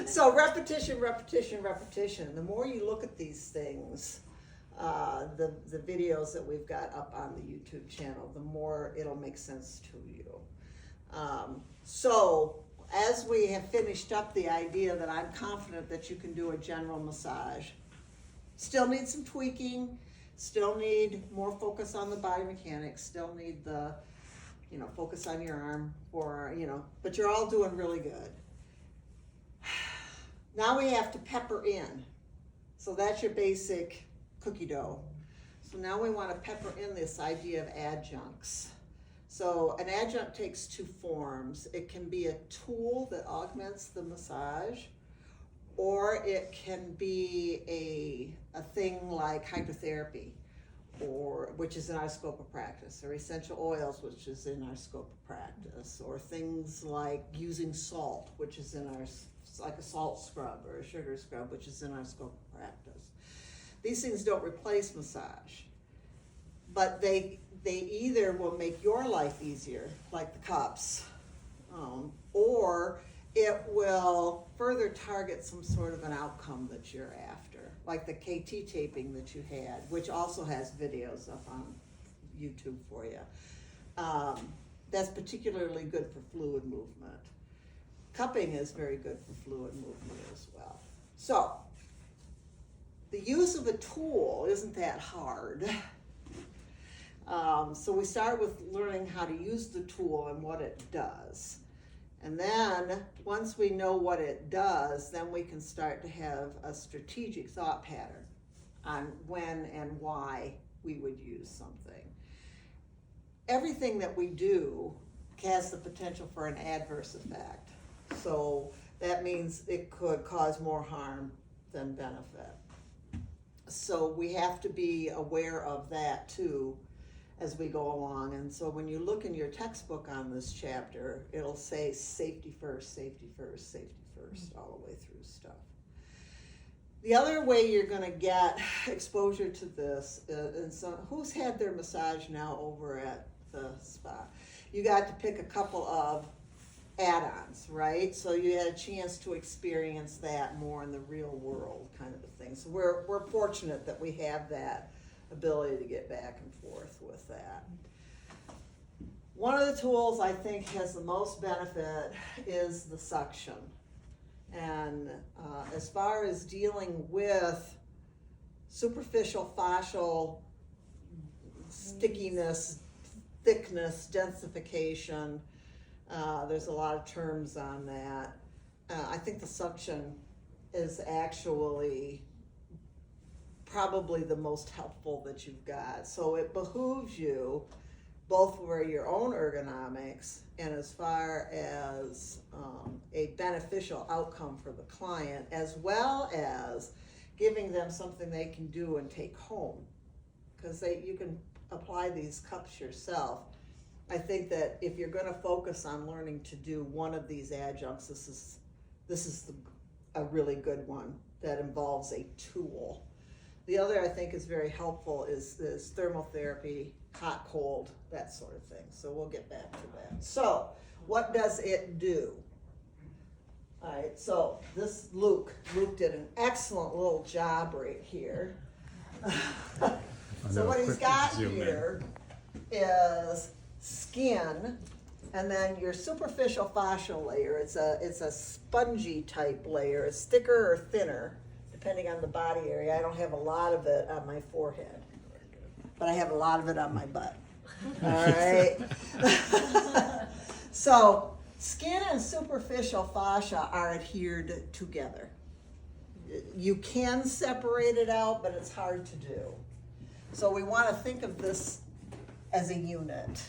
So repetition, repetition, repetition. The more you look at these things, the videos that we've got up on the YouTube channel, the more it'll make sense to you. So as we have finished up the idea that I'm confident that you can do a general massage, still need some tweaking, still need more focus on the biomechanics, still need the, focus on your arm, or, but you're all doing really good. Now we have to pepper in. So that's your basic cookie dough. So now we want to pepper in this idea of adjuncts. So an adjunct takes two forms. It can be a tool that augments the massage, or it can be a thing like hydrotherapy, which is in our scope of practice, or essential oils, which is in our scope of practice, or things like using salt, which is in our, like a salt scrub or a sugar scrub, which is in our scope of practice. These things don't replace massage, but they either will make your life easier, like the cups, or it will further target some sort of an outcome that you're after, like the KT taping that you had, which also has videos up on YouTube for you. That's particularly good for fluid movement. Cupping is very good for fluid movement as well. So, the use of a tool isn't that hard. So we start with learning how to use the tool and what it does. And then, once we know what it does, then we can start to have a strategic thought pattern on when and why we would use something. Everything that we do has the potential for an adverse effect. So that means it could cause more harm than benefit. So we have to be aware of that too as we go along. And so when you look in your textbook on this chapter, it'll say safety first, safety first, safety first, all the way through stuff. The other way you're going to get exposure to this, and so who's had their massage now over at the spa? You got to pick a couple of add-ons, right? So you had a chance to experience that more in the real world kind of a thing. So we're fortunate that we have that ability to get back and forth with that. One of the tools I think has the most benefit is the suction. And as far as dealing with superficial fascial stickiness, thickness, densification, there's a lot of terms on that. I think the suction is actually probably the most helpful that you've got. So it behooves you both for your own ergonomics and as far as a beneficial outcome for the client, as well as giving them something they can do and take home, because you can apply these cups yourself. I think that if you're going to focus on learning to do one of these adjuncts, this is a really good one that involves a tool. The other I think is very helpful is thermotherapy, hot, cold, that sort of thing. So we'll get back to that. So what does it do? All right, so Luke did an excellent little job right here. So what he's got here is skin, and then your superficial fascial layer. It's a spongy type layer. It's thicker or thinner, depending on the body area. I don't have a lot of it on my forehead, but I have a lot of it on my butt. All right. So skin and superficial fascia are adhered together. You can separate it out, but it's hard to do. So we want to think of this as a unit.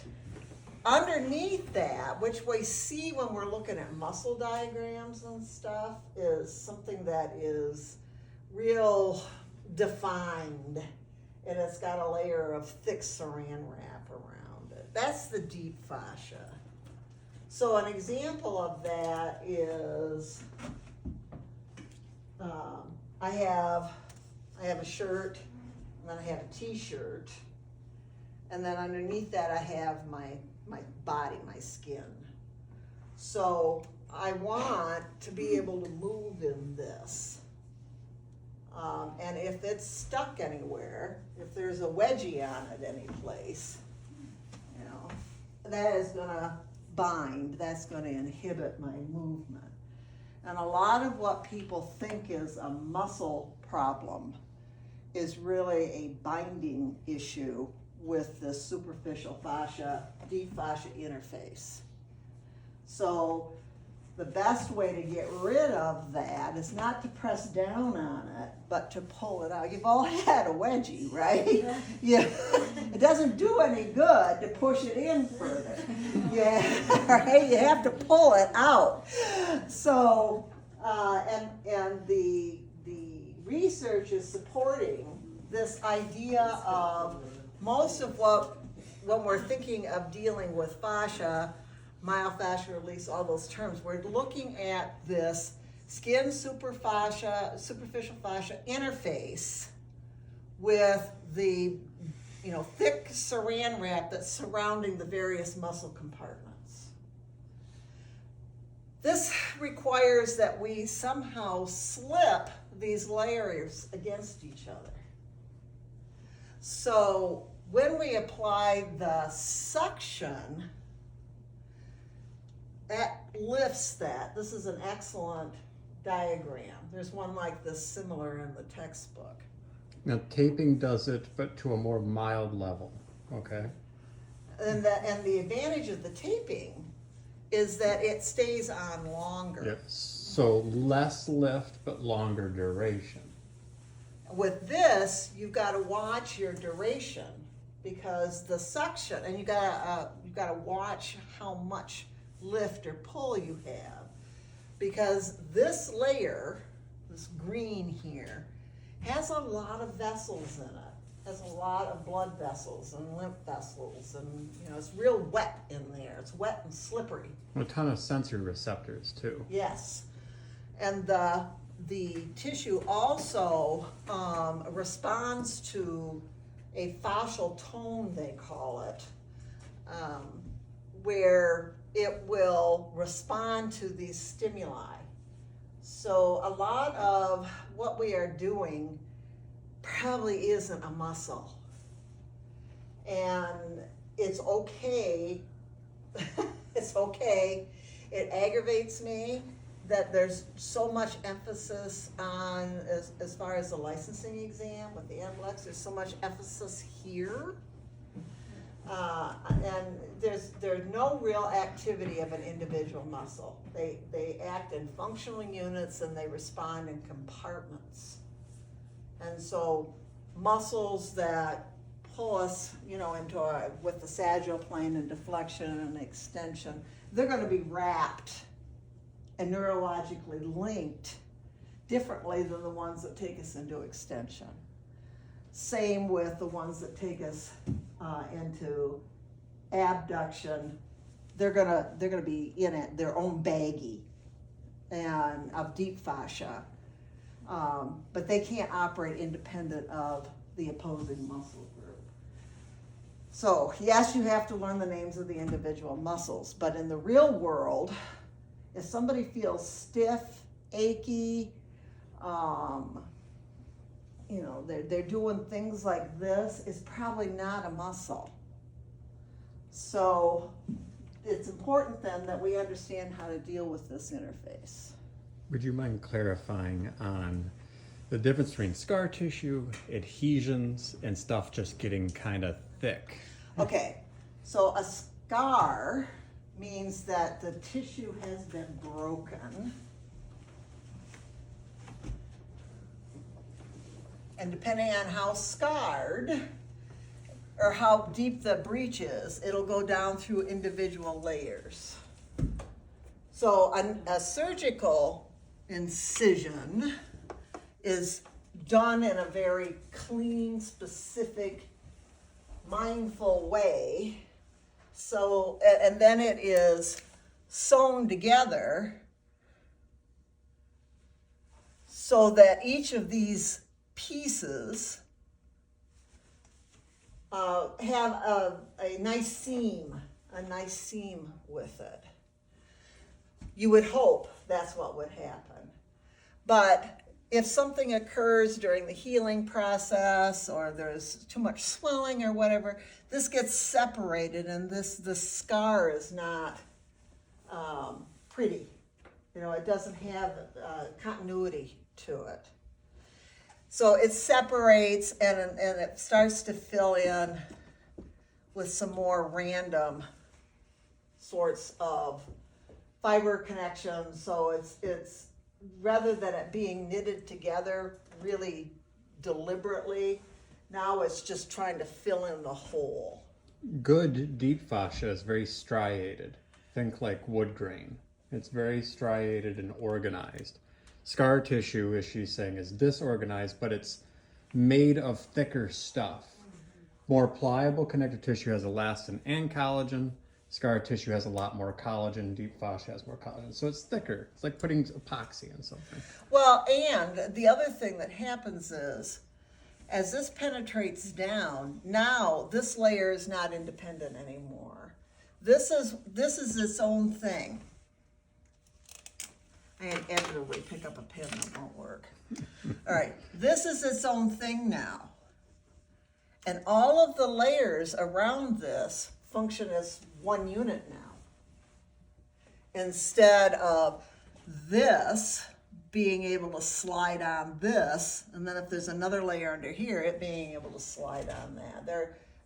Underneath that, which we see when we're looking at muscle diagrams and stuff, is something that is real defined, and it's got a layer of thick saran wrap around it. That's the deep fascia. So an example of that is I have a shirt, and then I have a t-shirt, and then underneath that I have my body, my skin. So I want to be able to move in this. And if it's stuck anywhere, if there's a wedgie on it any place, you know, that is gonna bind, that's gonna inhibit my movement. And a lot of what people think is a muscle problem is really a binding issue with the superficial fascia, deep fascia interface. So the best way to get rid of that is not to press down on it, but to pull it out. You've all had a wedgie, right? Yeah. It doesn't do any good to push it in further. Yeah, right? You have to pull it out. So, and the research is supporting this idea of most of what, when we're thinking of dealing with fascia, myofascial release, all those terms, we're looking at this skin superficial fascia interface with the, you know, thick saran wrap that's surrounding the various muscle compartments. This requires that we somehow slip these layers against each other. So when we apply the suction, that lifts that. This is an excellent diagram. There's one like this similar in the textbook. Now taping does it, but to a more mild level, okay? And the advantage of the taping is that it stays on longer. Yes, so less lift, but longer duration. With this, you've got to watch your duration because the suction, and you got to watch how much lift or pull you have, because this layer, this green here, has a lot of vessels in it. Has a lot of blood vessels and lymph vessels, and you know it's real wet in there. It's wet and slippery. A ton of sensory receptors too. Yes, and the tissue also responds to a fascial tone, they call it, where it will respond to these stimuli. So a lot of what we are doing probably isn't a muscle. And it's okay, it's okay. It aggravates me that there's so much emphasis on, as far as the licensing exam with the NLEX, there's so much emphasis here. And there's no real activity of an individual muscle. They act in functional units and they respond in compartments. And so muscles that pull us, you know, with the sagittal plane and deflection and extension, they're going to be wrapped and neurologically linked differently than the ones that take us into extension. Same with the ones that take us into abduction. They're gonna be in it, their own baggie and of deep fascia, but they can't operate independent of the opposing muscle group. So yes, you have to learn the names of the individual muscles, but in the real world, if somebody feels stiff, achy, you know, they're doing things like this, it's probably not a muscle. So it's important then that we understand how to deal with this interface. Would you mind clarifying on the difference between scar tissue, adhesions, and stuff just getting kind of thick? Okay, so a scar means that the tissue has been broken. And depending on how scarred or how deep the breach is, it'll go down through individual layers. So a surgical incision is done in a very clean, specific, mindful way. So, and then it is sewn together so that each of these pieces have a nice seam with it. You would hope that's what would happen. But if something occurs during the healing process, or there's too much swelling or whatever, this gets separated, and the scar is not pretty. It doesn't have continuity to it. So it separates, and it starts to fill in with some more random sorts of fiber connections. So it's rather than it being knitted together really deliberately, now it's just trying to fill in the hole. Good deep fascia is very striated. Think like wood grain. It's very striated and organized. Scar tissue, as she's saying, is disorganized, but it's made of thicker stuff. More pliable connective tissue has elastin and collagen. Scar tissue has a lot more collagen. Deep fascia has more collagen. So it's thicker. It's like putting epoxy on something. Well, and the other thing that happens is, as this penetrates down, now this layer is not independent anymore. This is its own thing. I inevitably pick up a pen that won't work. All right, this is its own thing now. And all of the layers around this function as one unit now. Instead of this being able to slide on this, and then if there's another layer under here, it being able to slide on that.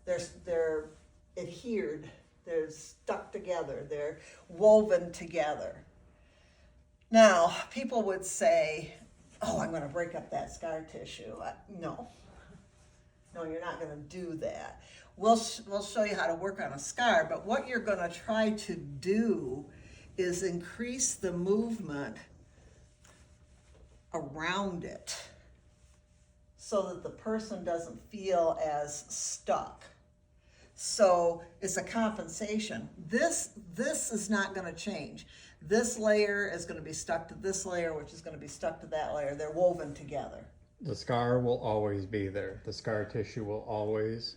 They're adhered, they're stuck together, they're woven together. Now, people would say, oh, I'm going to break up that scar tissue. No, you're not going to do that. We'll show you how to work on a scar, but what you're going to try to do is increase the movement around it so that the person doesn't feel as stuck. So it's a compensation. This is not going to change. This layer is going to be stuck to this layer, which is going to be stuck to that layer. They're woven together. The scar will always be there. The scar tissue will always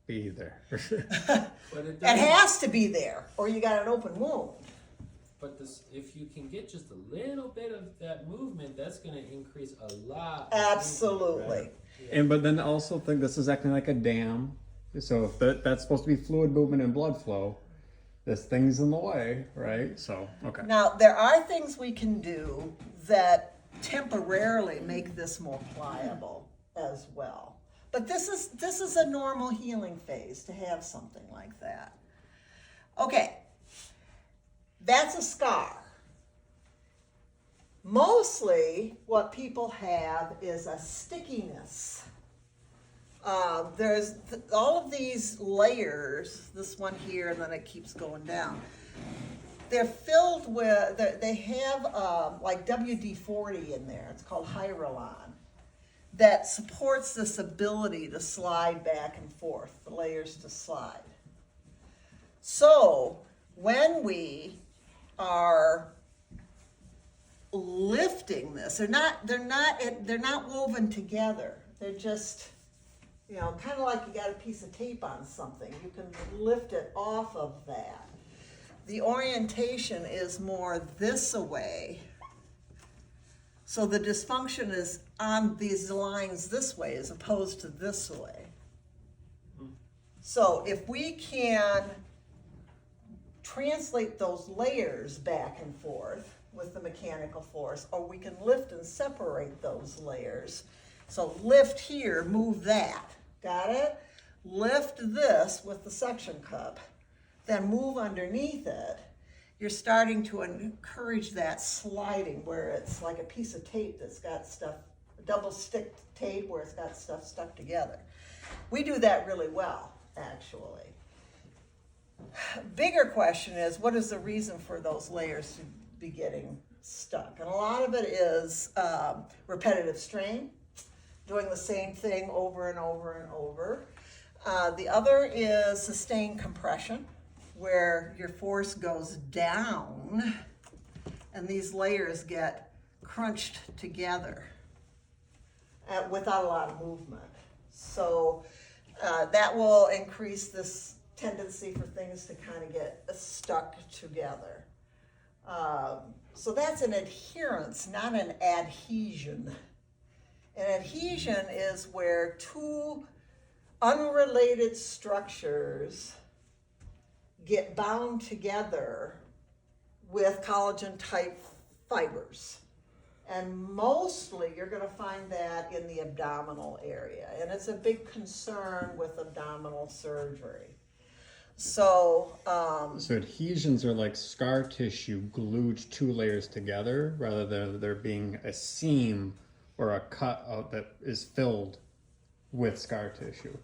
be there. But it has to be there, or you got an open wound. But if you can get just a little bit of that movement, that's going to increase a lot. Absolutely. Movement, right? But then also think this is acting like a dam. So if that's supposed to be fluid movement and blood flow, this thing's in the way, right? So, okay. Now, there are things we can do that temporarily make this more pliable as well. But this is a normal healing phase to have something like that. Okay, that's a scar. Mostly what people have is a stickiness. There's all of these layers, this one here, and then it keeps going down. They're filled with, they have like WD-40 in there. It's called Hyaluron, that supports this ability to slide back and forth, the layers to slide. So when we are lifting this, they're not woven together. They're just, kind of like you got a piece of tape on something. You can lift it off of that. The orientation is more this way. So the dysfunction is on these lines this way as opposed to this way. So if we can translate those layers back and forth with the mechanical force, or we can lift and separate those layers. So lift here, move that. Got it? Lift this with the suction cup, then move underneath it. You're starting to encourage that sliding where it's like a piece of tape that's got stuff, double stick tape where it's got stuff stuck together. We do that really well, actually. Bigger question is, what is the reason for those layers to be getting stuck? And a lot of it is repetitive strain, doing the same thing over and over and over. The other is sustained compression, where your force goes down and these layers get crunched together without a lot of movement. So that will increase this tendency for things to kind of get stuck together. So that's an adherence, not an adhesion. An adhesion is where two unrelated structures get bound together with collagen type fibers. And mostly you're going to find that in the abdominal area. And it's a big concern with abdominal surgery. So adhesions are like scar tissue glued two layers together rather than there being a seam or a cut out that is filled with scar tissue.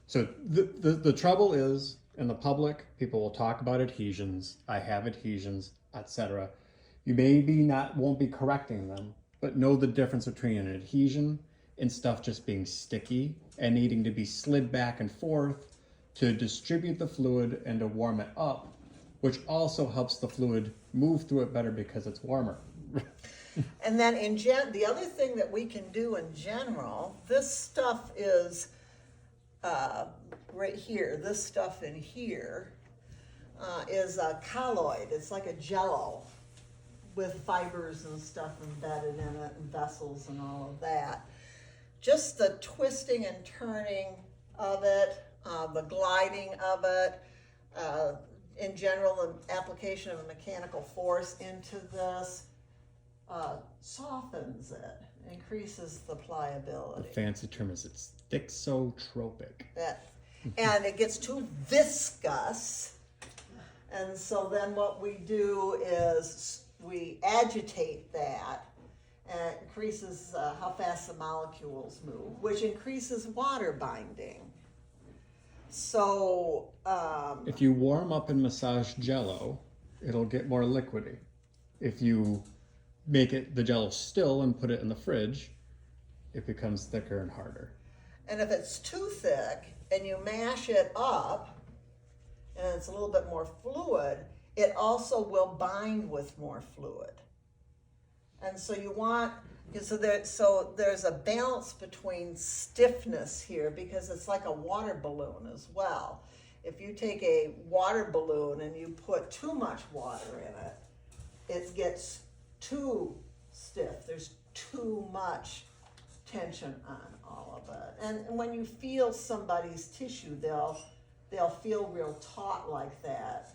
So the trouble is, in the public, people will talk about adhesions. I have adhesions, etc. You won't be correcting them, but know the difference between an adhesion and stuff just being sticky and needing to be slid back and forth to distribute the fluid and to warm it up, which also helps the fluid move through it better because it's warmer. And then the other thing that we can do in general, this stuff is right here, this stuff in here is a colloid. It's like a jello with fibers and stuff embedded in it and vessels and all of that. Just the twisting and turning of it, the gliding of it, in general, the application of a mechanical force into this softens it, increases the pliability. The fancy term is it's thixotropic. And it gets too viscous, and so then what we do is we agitate that, and it increases how fast the molecules move, which increases water binding. So if you warm up and massage jello, it'll get more liquidy. If you make the jello still and put it in the fridge, it becomes thicker and harder. And if it's too thick and you mash it up and it's a little bit more fluid, it also will bind with more fluid. And so you want, so there's a balance between stiffness here because it's like a water balloon as well. If you take a water balloon and you put too much water in it, it gets too stiff. There's too much tension on all of it. And when you feel somebody's tissue, they'll feel real taut like that.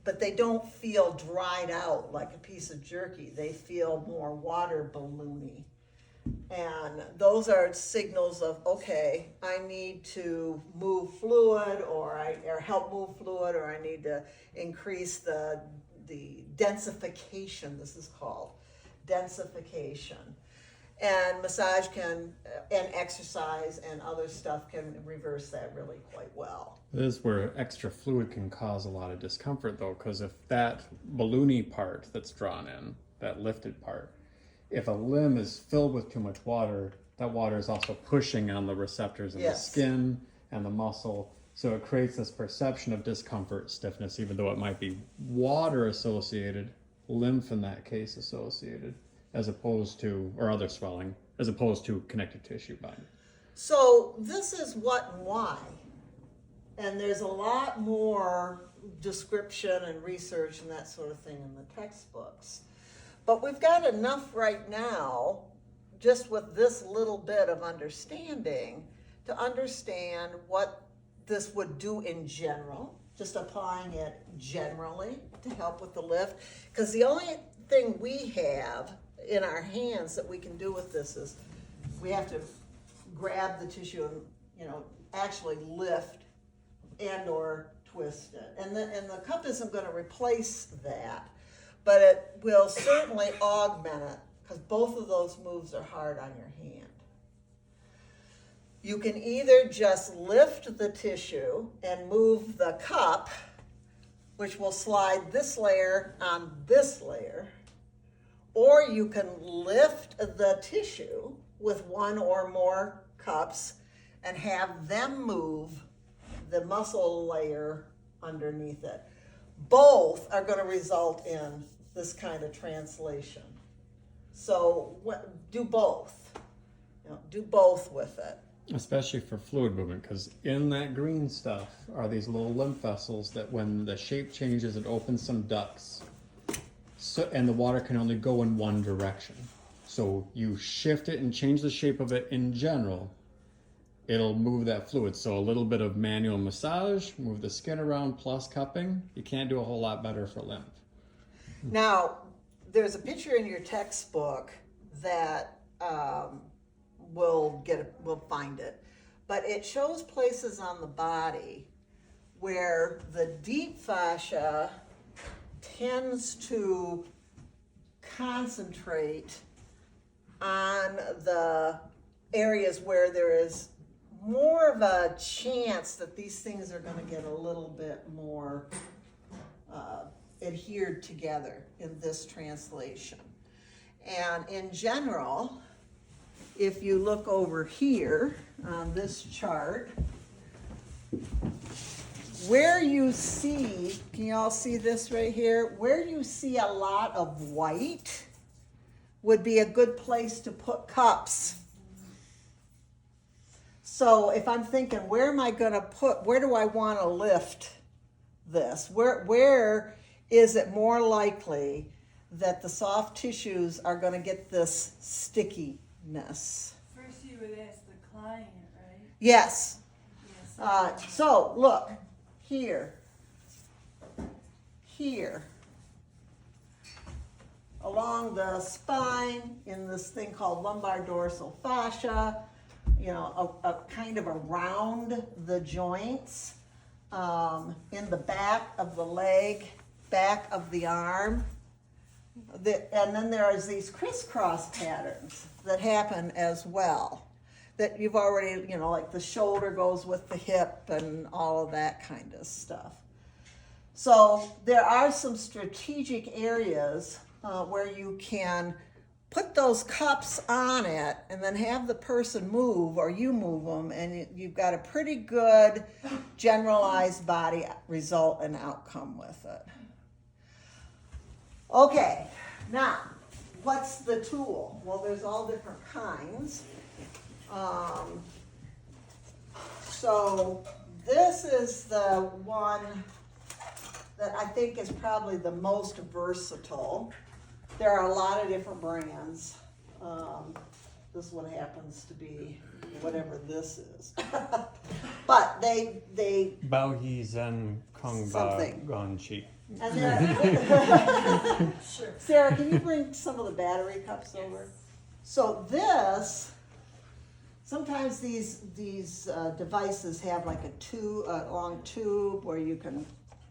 But they don't feel dried out like a piece of jerky. They feel more water balloony. And those are signals of, okay, I need to move fluid or help move fluid, or I need to increase the densification, this is called, densification. And massage and exercise and other stuff can reverse that really quite well. This is where extra fluid can cause a lot of discomfort though, because if that balloony part that's drawn in, that lifted part, if a limb is filled with too much water, that water is also pushing on the receptors in the skin and the muscle. So it creates this perception of discomfort, stiffness, even though it might be water associated, lymph in that case associated, as opposed to, or other swelling, as opposed to connective tissue binding. So this is what and why. And there's a lot more description and research and that sort of thing in the textbooks. But we've got enough right now, just with this little bit of understanding, to understand what this would do in general, just applying it generally to help with the lift. Because the only thing we have in our hands that we can do with this is we have to grab the tissue and, actually lift and or twist it. And the cup isn't going to replace that, but it will certainly augment it because both of those moves are hard on your hand. You can either just lift the tissue and move the cup, which will slide this layer on this layer, or you can lift the tissue with one or more cups and have them move the muscle layer underneath it. Both are going to result in this kind of translation. So do both. Do both with it. Especially for fluid movement, because in that green stuff are these little lymph vessels that when the shape changes, it opens some ducts So, and the water can only go in one direction. So you shift it and change the shape of it in general, it'll move that fluid. So a little bit of manual massage, move the skin around plus cupping. You can't do a whole lot better for lymph. Now, there's a picture in your textbook that we'll find it, but it shows places on the body where the deep fascia tends to concentrate on the areas where there is more of a chance that these things are going to get a little bit more adhered together in this translation. And in general, if you look over here on this chart, where you see, can you all see this right here? Where you see a lot of white would be a good place to put cups. So if I'm thinking, where am I gonna put, where do I wanna lift this? Where is it more likely that the soft tissues are gonna get this stickiness? First you would ask the client, right? Yes. Yes. So look, here, along the spine in this thing called lumbar dorsal fascia, you know, a kind of around the joints, in the back of the leg, back of the arm. And then there's these crisscross patterns that happen as well. That you've already, you know, like the shoulder goes with the hip and all of that kind of stuff. So there are some strategic areas where you can put those cups on it and then have the person move or you move them, and you've got a pretty good generalized body result and outcome with it. Okay, now what's the tool? Well, there's all different kinds. So this is the one that I think is probably the most versatile. There are a lot of different brands. This one happens to be whatever this is. But they Bao He Zen Kung Ba Something. Gon Chi. and they're Sure. Sarah, can you bring some of the battery cups over? So this, sometimes these devices have like a long tube where you can,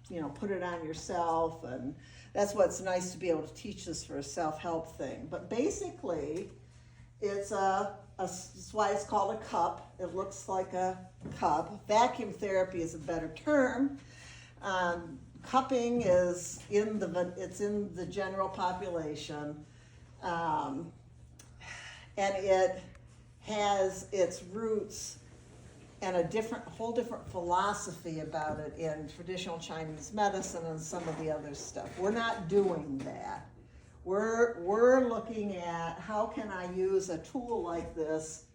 you know, put it on yourself, and that's what's nice to be able to teach this for a self-help thing. But basically, it's that's why it's called a cup. It looks like a cup. Vacuum therapy is a better term. Cupping is in the general population, and it has its roots and whole different philosophy about it in traditional Chinese medicine and some of the other stuff. We're not doing that. We're looking at how can I use a tool like this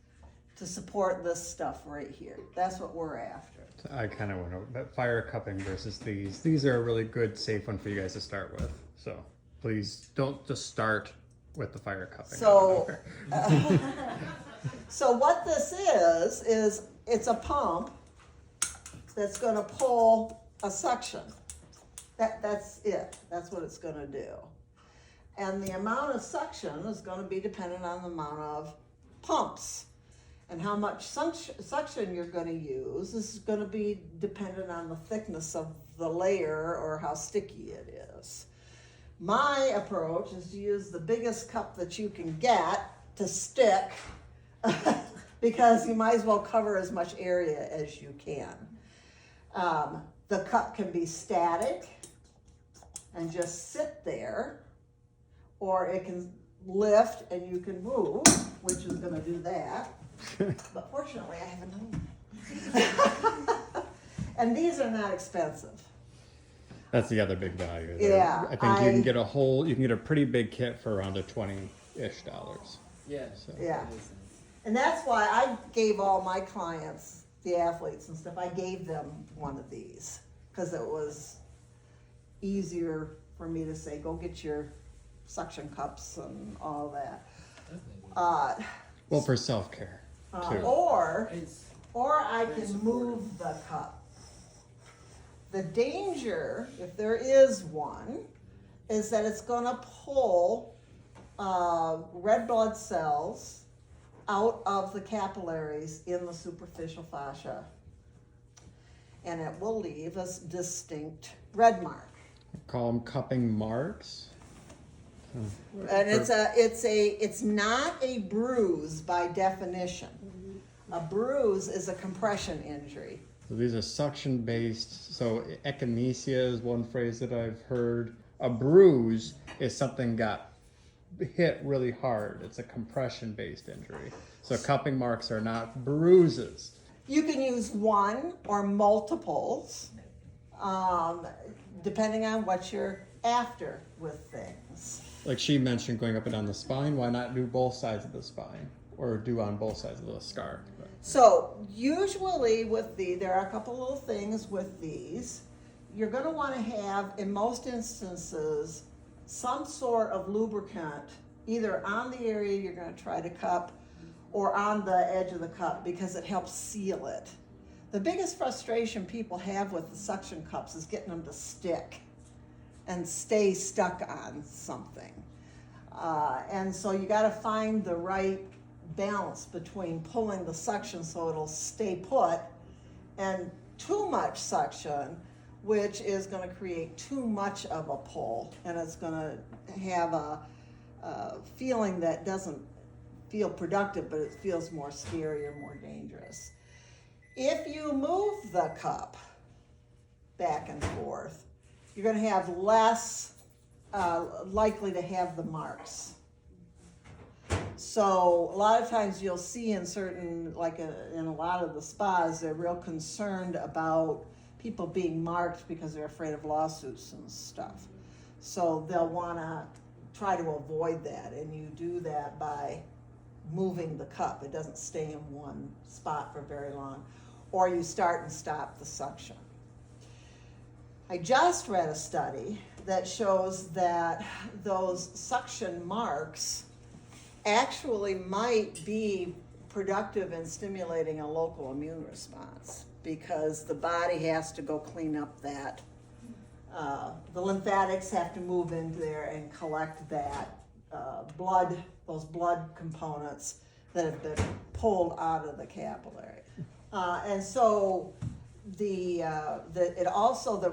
to support this stuff right here. That's what we're after. I kind of went over that fire cupping versus these. These are a really good, safe one for you guys to start with. So please don't just start with the fire cupping. So, so what this is it's a pump that's going to pull a suction. That's it. That's what it's going to do. And the amount of suction is going to be dependent on the amount of pumps. And how much suction you're going to use is going to be dependent on the thickness of the layer or how sticky it is. My approach is to use the biggest cup that you can get to stick because you might as well cover as much area as you can. The cup can be static and just sit there, or it can lift and you can move, which is going to do that. But fortunately, I have another one. And these are not expensive. That's the other big value. Yeah, I think you can get a pretty big kit for around $20-ish. Yeah. So. Yeah. And that's why I gave all my clients, the athletes and stuff, I gave them one of these because it was easier for me to say, go get your suction cups and all that. That's maybe. Well, for self-care too. Or It's I Very can supportive. move the cup. The danger, if there is one, is that it's gonna pull red blood cells out of the capillaries in the superficial fascia. And it will leave a distinct red mark. Call them cupping marks. And it's not a bruise by definition. A bruise is a compression injury. So these are suction based. So echinacea is one phrase that I've heard. A bruise is something got hit really hard. It's a compression based injury. So cupping marks are not bruises. You can use one or multiples, depending on what you're after with things. Like she mentioned, going up and down the spine. Why not do both sides of the spine, or do on both sides of the scar? So usually there are a couple little things with these. You're gonna wanna have, in most instances, some sort of lubricant, either on the area you're gonna try to cup or on the edge of the cup, because it helps seal it. The biggest frustration people have with the suction cups is getting them to stick and stay stuck on something. And so you gotta find the right balance between pulling the suction so it'll stay put and too much suction, which is gonna create too much of a pull, and it's gonna have a feeling that doesn't feel productive, but it feels more scary or more dangerous. If you move the cup back and forth, you're gonna have less likely to have the marks. So a lot of times you'll see in certain, in a lot of the spas, they're real concerned about people being marked because they're afraid of lawsuits and stuff. So they'll wanna try to avoid that, and you do that by moving the cup. It doesn't stay in one spot for very long. Or you start and stop the suction. I just read a study that shows that those suction marks actually might be productive in stimulating a local immune response, because the body has to go clean up that. The lymphatics have to move into there and collect that blood, those blood components that have been pulled out of the capillary. And so the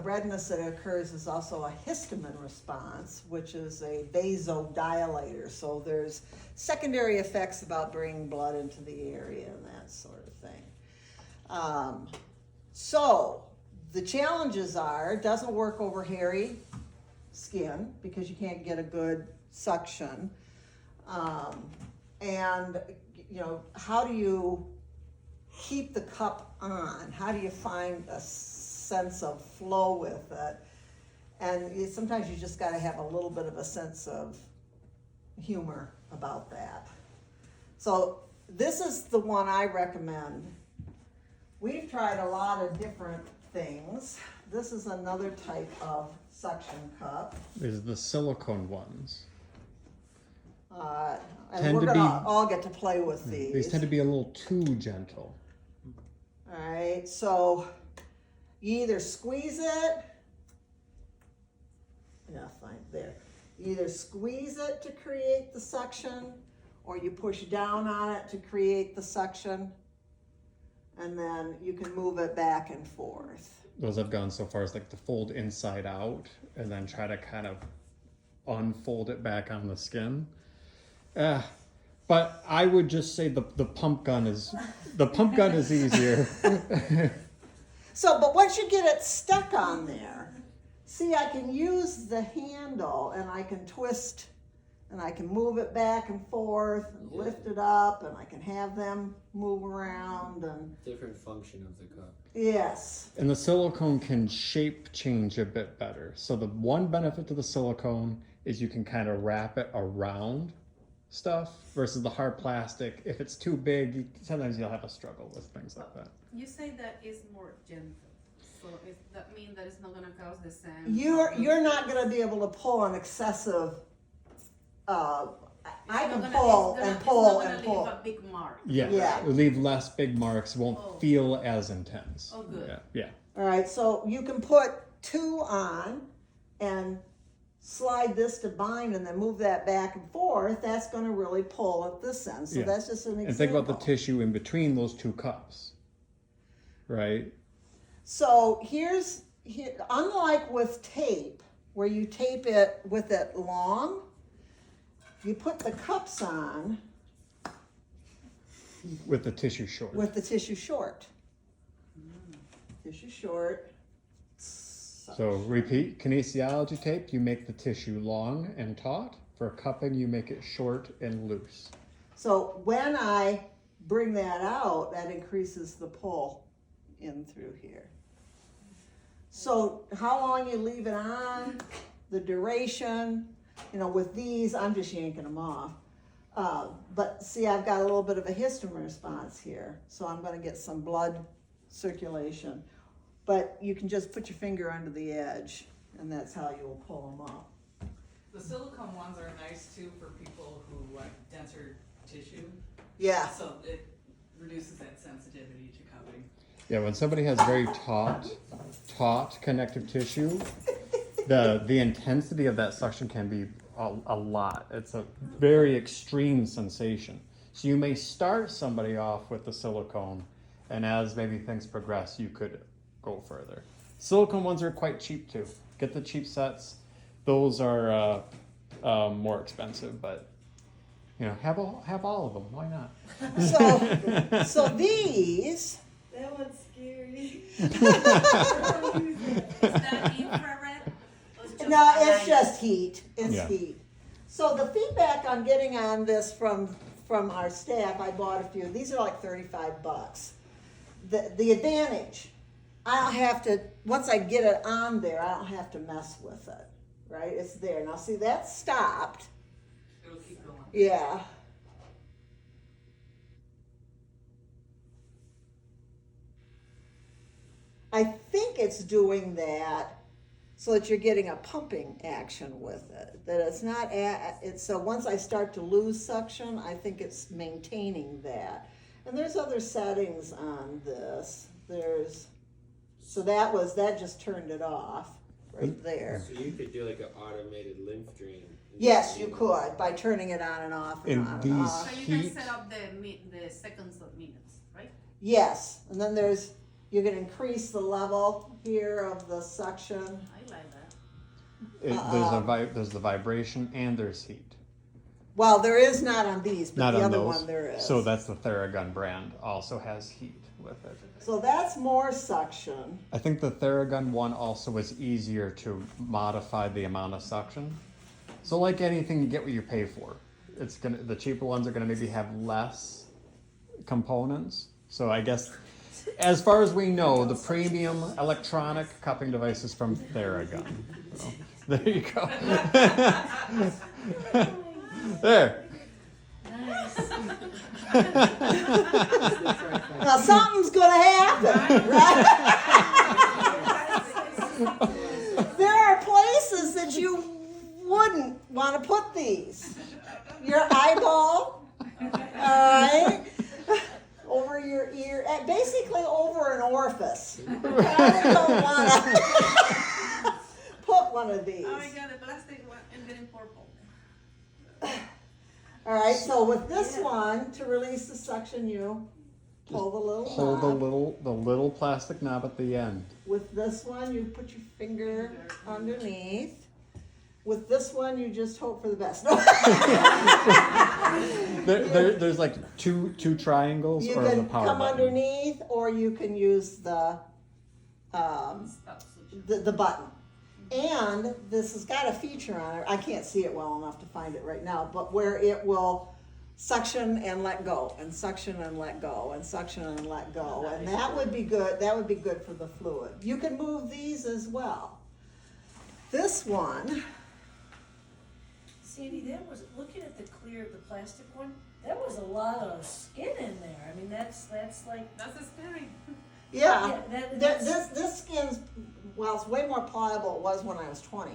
redness that occurs is also a histamine response, which is a vasodilator. So there's secondary effects about bringing blood into the area and that sort of thing. So the challenges are, it doesn't work over hairy skin because you can't get a good suction. And how do you keep the cup on? How do you find a sense of flow with it? And sometimes you just got to have a little bit of a sense of humor about that. So this is the one I recommend. We've tried a lot of different things. This is another type of suction cup. These are the silicone ones. And Tend we're to gonna be- all get to play with these. These tend to be a little too gentle. All right, so you either squeeze it, fine, there. You either squeeze it to create the suction, or you push down on it to create the suction, and then you can move it back and forth. Those I've gone so far as like to fold inside out and then try to kind of unfold it back on the skin. But I would just say the pump gun is easier. So, but once you get it stuck on there, see, I can use the handle and I can twist and I can move it back and forth and lift it up, and I can have them move around, and different function of the cup. yes. And the silicone can shape change a bit better. So the one benefit to the silicone is you can kind of wrap it around stuff versus the hard plastic. If it's too big, sometimes you'll have a struggle with things like that. You say that is more gentle, so does that mean that it's not gonna cause the same? You're not going to be able to pull an excessive I It's can not gonna- pull it's and not pull gonna and leave pull. a big mark. Yeah, Yeah. it'll leave less big marks, won't Oh. feel as intense. Oh, good. Yeah. All right, so you can put 2 on and slide this to bind and then move that back and forth. That's going to really pull at this end. So Yeah. that's just an example. And think about the tissue in between those 2 cups, right? So unlike with tape, where you tape it with it long, you put the cups on With the tissue short. with the tissue short. Tissue short. So repeat, kinesiology tape, you make the tissue long and taut. For cupping, you make it short and loose. So when I bring that out, that increases the pull in through here. So how long you leave it on, the duration, with these, I'm just yanking them off. But see, I've got a little bit of a histamine response here, so I'm gonna get some blood circulation. But you can just put your finger under the edge, and that's how you will pull them up. The silicone ones are nice too for people who like denser tissue, Yeah, so it reduces that sensitivity to cupping. Yeah, when somebody has very taut connective tissue, the intensity of that suction can be a lot. It's a very extreme sensation. So you may start somebody off with the silicone, and as maybe things progress, you could go further. Silicone ones are quite cheap too. Get the cheap sets. Those are more expensive, but have all of them. Why not? so these, That one's scary. Is that infrared? Or just no, it's light? just heat. It's Yeah. heat. So the feedback I'm getting on this from our staff, I bought a few. These are like $35. The advantage, I don't have to, once I get it on there, I don't have to mess with it, right? It's there. Now see, that's stopped. It'll keep going. Yeah. I think it's doing that so that you're getting a pumping action with it. That it's not, so once I start to lose suction, I think it's maintaining that. And there's other settings on this. So that just turned it off right there. So you could do like an automated lymph drain. Yes, you could, by turning it on and off and In on and these- off. So you can Heat. set up the seconds of minutes, right? Yes, and then you can increase the level here of the suction. I like that. There's the vibration and there's heat. Well, there is not on these, but Not the on other those. one there is. So that's the Theragun brand. Also has heat with it. So that's more suction. I think the Theragun one also is easier to modify the amount of suction. So like anything, you get what you pay for. The cheaper ones are gonna maybe have less components. So I guess, as far as we know, the premium electronic cupping device is from Theragun. So, there you go. There. Nice. Now something's gonna happen, right? There are places that you wouldn't want to put these. Your eyeball, alright? Over your ear, basically over an orifice. You probably don't want to put one of these. Oh my god, the plastic one and getting purple. Alright, so with this one, to release the suction, you pull the little Pull knob. the little plastic knob at the end. With this one, you put your finger underneath. With this one, you just hope for the best. There's like two triangles You or the can power come button. underneath, or you can use the button. And this has got a feature on it. I can't see it well enough to find it right now, but where it will suction and let go, and suction and let go, and suction and let go. And that would be good. That would be good for the fluid. You can move these as well. This one, Sandy, that was, looking at the plastic one, that was a lot of skin in there. I mean, that's like, That's scary. yeah, that's, this skin's Well, it's way more pliable than it was when I was 20.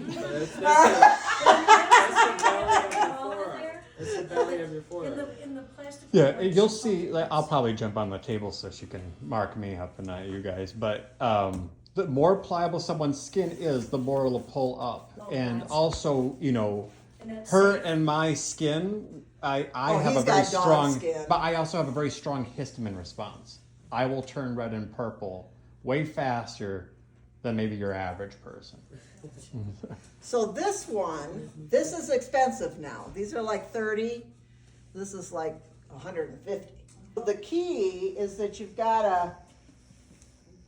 That's the belly of your All in forearm. there? It's the belly of your In forearm. in the plastic. Yeah, one, you'll it's see. supposed to- I'll probably jump on the table so she can mark me up and not you guys. But the more pliable someone's skin is, the more it'll pull up. Oh, And that's- also, you know, And that's her safe. and my skin, I Oh, have a he's very got dog strong, skin. but I also have a very strong histamine response. I will turn red and purple way faster than maybe your average person. So this one, this is expensive now. These are like 30. This is like 150. The key is that you've got to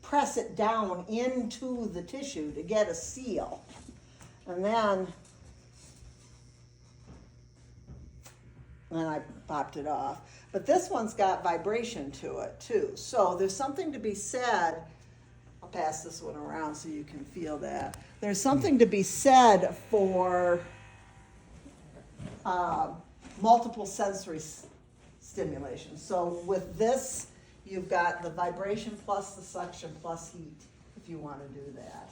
press it down into the tissue to get a seal. And then I popped it off. But this one's got vibration to it too. So there's something to be said. I'll pass this one around so you can feel that. There's something to be said for multiple sensory stimulation. So with this, you've got the vibration plus the suction plus heat, if you want to do that.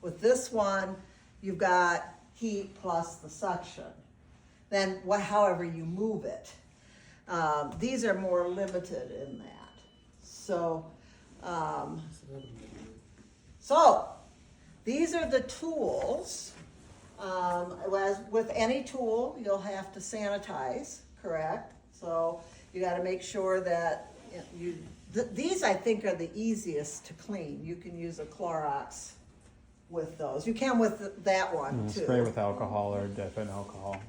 With this one, you've got heat plus the suction. Then however you move it. These are more limited in that. So these are the tools. As with any tool, you'll have to sanitize, correct? So you got to make sure that these I think are the easiest to clean. You can use a Clorox with those. You can with that one too. Spray with alcohol or dip in alcohol.